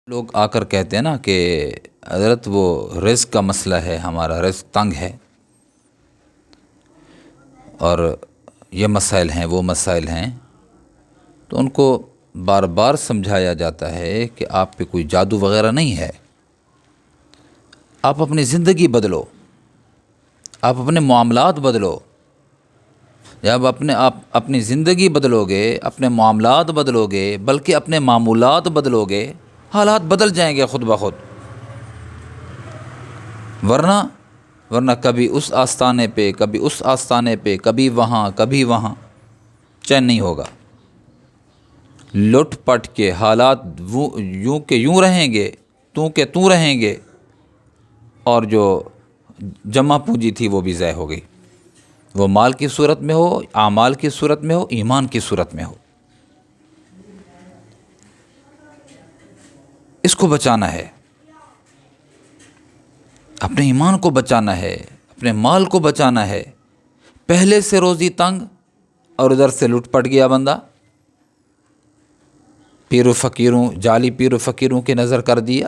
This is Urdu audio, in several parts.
لوگ آ کر کہتے ہیں نا کہ حضرت وہ رزق کا مسئلہ ہے، ہمارا رزق تنگ ہے اور یہ مسائل ہیں وہ مسائل ہیں، تو ان کو بار بار سمجھایا جاتا ہے کہ آپ پہ کوئی جادو وغیرہ نہیں ہے، آپ اپنی زندگی بدلو، آپ اپنے معاملات بدلو۔ جب آپ اپنی زندگی بدلو گے، اپنے معاملات بدلو گے، بلکہ اپنے معمولات بدلو گے، حالات بدل جائیں گے خود بخود۔ ورنہ کبھی اس آستانے پہ، کبھی اس آستانے پہ، کبھی وہاں چین نہیں ہوگا۔ لٹ پٹ کے حالات یوں کہ یوں رہیں گے، تو کہ تو رہیں گے، اور جو جمع پونجی تھی وہ بھی ضائع ہو گئی، وہ مال کی صورت میں ہو، اعمال کی صورت میں ہو، ایمان کی صورت میں ہو۔ اس کو بچانا ہے، اپنے ایمان کو بچانا ہے، اپنے مال کو بچانا ہے۔ پہلے سے روزی تنگ اور ادھر سے لٹ پٹ گیا بندہ، پیر و فقیروں، جعلی پیر و فقیروں کی نظر کر دیا،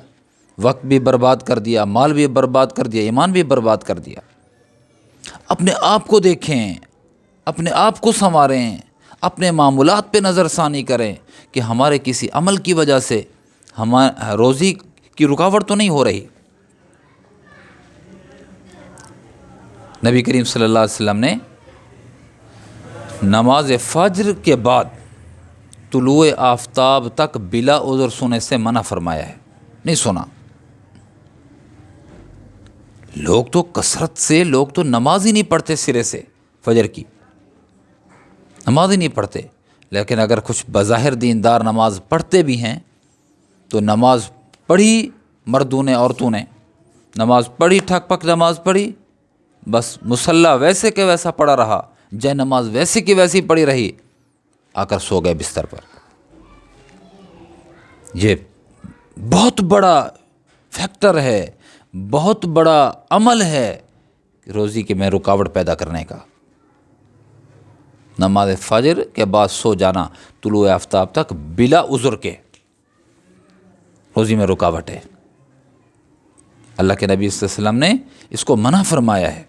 وقت بھی برباد کر دیا، مال بھی برباد کر دیا، ایمان بھی برباد کر دیا۔ اپنے آپ کو دیکھیں، اپنے آپ کو سنواریں، اپنے معمولات پہ نظر ثانی کریں کہ ہمارے کسی عمل کی وجہ سے روزی کی رکاوٹ تو نہیں ہو رہی۔ نبی کریم صلی اللہ علیہ وسلم نے نماز فجر کے بعد طلوع آفتاب تک بلا عذر سونے سے منع فرمایا ہے، نہیں سونا۔ لوگ تو کثرت سے لوگ تو نماز ہی نہیں پڑھتے، سرے سے فجر کی نماز ہی نہیں پڑھتے، لیکن اگر کچھ بظاہر دیندار نماز پڑھتے بھی ہیں تو نماز پڑھی مردوں نے، عورتوں نے نماز پڑھی، ٹھک پک نماز پڑھی، بس مصلی ویسے کہ ویسا پڑا رہا، جے نماز ویسے کی ویسی پڑی رہی، آ کر سو گئے بستر پر۔ یہ بہت بڑا فیکٹر ہے، بہت بڑا عمل ہے روزی کے میں رکاوٹ پیدا کرنے کا۔ نماز فجر کے بعد سو جانا طلوع آفتاب تک بلا عذر کے روزی میں رکاوٹ ہے۔ اللہ کے نبی صلی اللہ علیہ وسلم نے اس کو منع فرمایا ہے،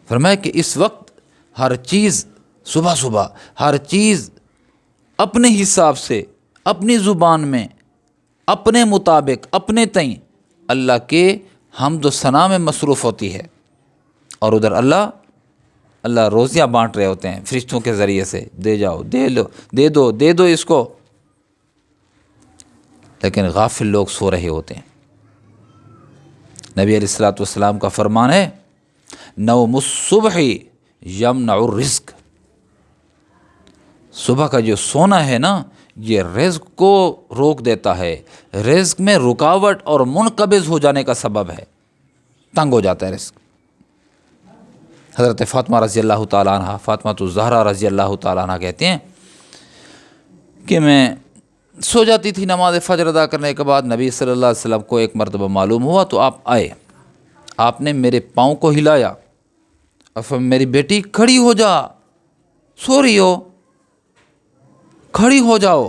فرمایا کہ اس وقت ہر چیز صبح ہر چیز اپنے حساب سے، اپنی زبان میں، اپنے مطابق، اپنے تئیں اللہ کے حمد و ثنا میں مصروف ہوتی ہے، اور ادھر اللہ روزیاں بانٹ رہے ہوتے ہیں فرشتوں کے ذریعے سے، دے جاؤ، دے لو، دے دو اس کو، لیکن غافل لوگ سو رہے ہوتے ہیں۔ نبی علیہ الصلوۃ والسلام کا فرمان ہے، نوم الصبح یمنع الرزق، صبح کا جو سونا ہے نا، یہ رزق کو روک دیتا ہے، رزق میں رکاوٹ اور منقبض ہو جانے کا سبب ہے، تنگ ہو جاتا ہے رزق۔ حضرت فاطمہ رضی اللہ تعالیٰ عنہ، فاطمہ الزہرا رضی اللہ تعالیٰ عنہ کہتے ہیں کہ میں سو جاتی تھی نماز فجر ادا کرنے کے بعد، نبی صلی اللہ علیہ وسلم کو ایک مرتبہ معلوم ہوا تو آپ آئے، آپ نے میرے پاؤں کو ہلایا اور فرمایا، میری بیٹی کھڑی ہو جا، سو رہی ہو، کھڑی ہو جاؤ،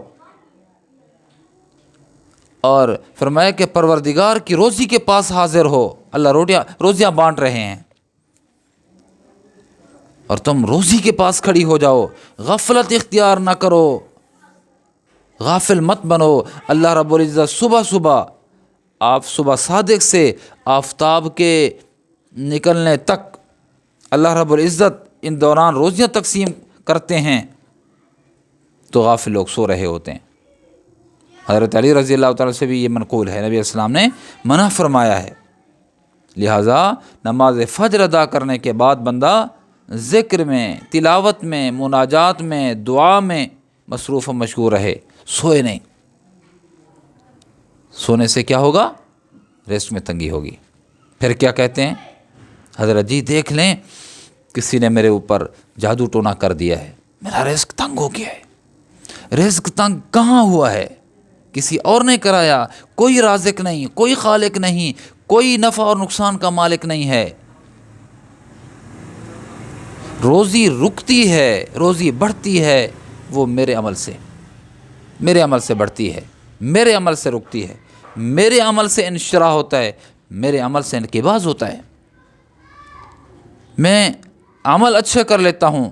اور فرمایا کہ پروردگار کی روزی کے پاس حاضر ہو، اللہ روزیاں بانٹ رہے ہیں اور تم روزی کے پاس کھڑی ہو جاؤ، غفلت اختیار نہ کرو، غافل مت بنو۔ اللہ رب العزت صبح صادق سے آفتاب کے نکلنے تک اللہ رب العزت ان دوران روزیاں تقسیم کرتے ہیں، تو غافل لوگ سو رہے ہوتے ہیں۔ حضرت علی رضی اللہ تعالیٰ سے بھی یہ منقول ہے، نبی علیہ السلام نے منع فرمایا ہے، لہٰذا نماز فجر ادا کرنے کے بعد بندہ ذکر میں، تلاوت میں، مناجات میں، دعا میں مصروف و مشغول رہے، سوئے نہیں۔ سونے سے کیا ہوگا؟ رزق میں تنگی ہوگی۔ پھر کیا کہتے ہیں حضرت جی، دیکھ لیں کسی نے میرے اوپر جادو ٹونا کر دیا ہے، میرا رزق تنگ ہو گیا ہے۔ رزق تنگ کہاں ہوا ہے؟ کسی اور نے کرایا، کوئی رازق نہیں، کوئی خالق نہیں، کوئی نفع اور نقصان کا مالک نہیں ہے۔ روزی رکتی ہے، روزی بڑھتی ہے، وہ میرے عمل سے بڑھتی ہے، میرے عمل سے رکتی ہے۔ میرے عمل سے انشراح ہوتا ہے، میرے عمل سے انقباض ہوتا ہے۔ میں عمل اچھا کر لیتا ہوں،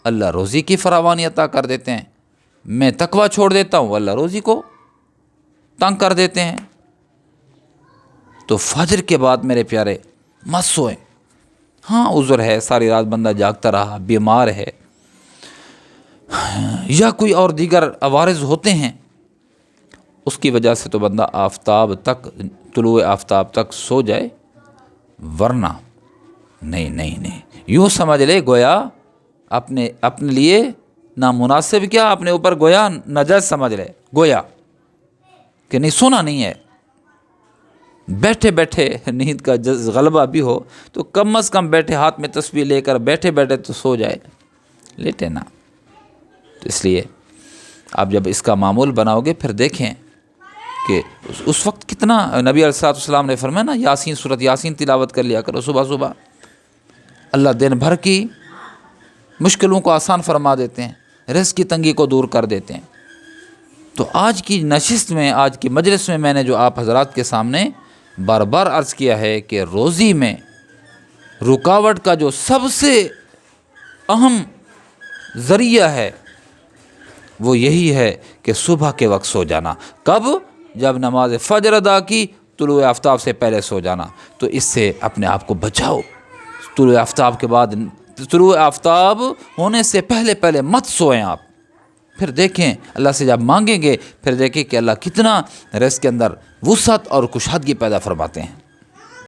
اللہ روزی کی فراوانی عطا کر دیتے ہیں۔ میں تقوی چھوڑ دیتا ہوں، اللہ روزی کو تنگ کر دیتے ہیں۔ تو فجر کے بعد میرے پیارے مت سوئیں۔ ہاں عذر ہے، ساری رات بندہ جاگتا رہا، بیمار ہے، یا کوئی اور دیگر عوارض ہوتے ہیں، اس کی وجہ سے تو بندہ آفتاب تک، طلوع آفتاب تک سو جائے، ورنہ نہیں، یوں سمجھ لے گویا اپنے لیے نامناسب، کیا اپنے اوپر گویا نجس سمجھ لے، گویا کہ نہیں، سونا نہیں ہے۔ بیٹھے بیٹھے نیند کا غلبہ بھی ہو تو کم از کم بیٹھے ہاتھ میں تسبیح لے کر بیٹھے بیٹھے تو سو جائے، لیٹے نہ۔ تو اس لیے آپ جب اس کا معمول بناؤ گے پھر دیکھیں کہ اس وقت کتنا، نبی علیہ السلام نے فرمایا نا، یاسین، سورۃ یاسین تلاوت کر لیا کرو صبح صبح، اللہ دن بھر کی مشکلوں کو آسان فرما دیتے ہیں، رزق کی تنگی کو دور کر دیتے ہیں۔ تو آج کی نشست میں، آج کی مجلس میں نے جو آپ حضرات کے سامنے بار بار عرض کیا ہے کہ روزی میں رکاوٹ کا جو سب سے اہم ذریعہ ہے وہ یہی ہے کہ صبح کے وقت سو جانا۔ کب؟ جب نماز فجر ادا کی، طلوع آفتاب سے پہلے سو جانا۔ تو اس سے اپنے آپ کو بچاؤ۔ طلوع آفتاب کے بعد، طلوع آفتاب ہونے سے پہلے مت سوئیں آپ۔ پھر دیکھیں اللہ سے جب مانگیں گے، پھر دیکھیں کہ اللہ کتنا رزق کے اندر وسعت اور کشادگی پیدا فرماتے ہیں۔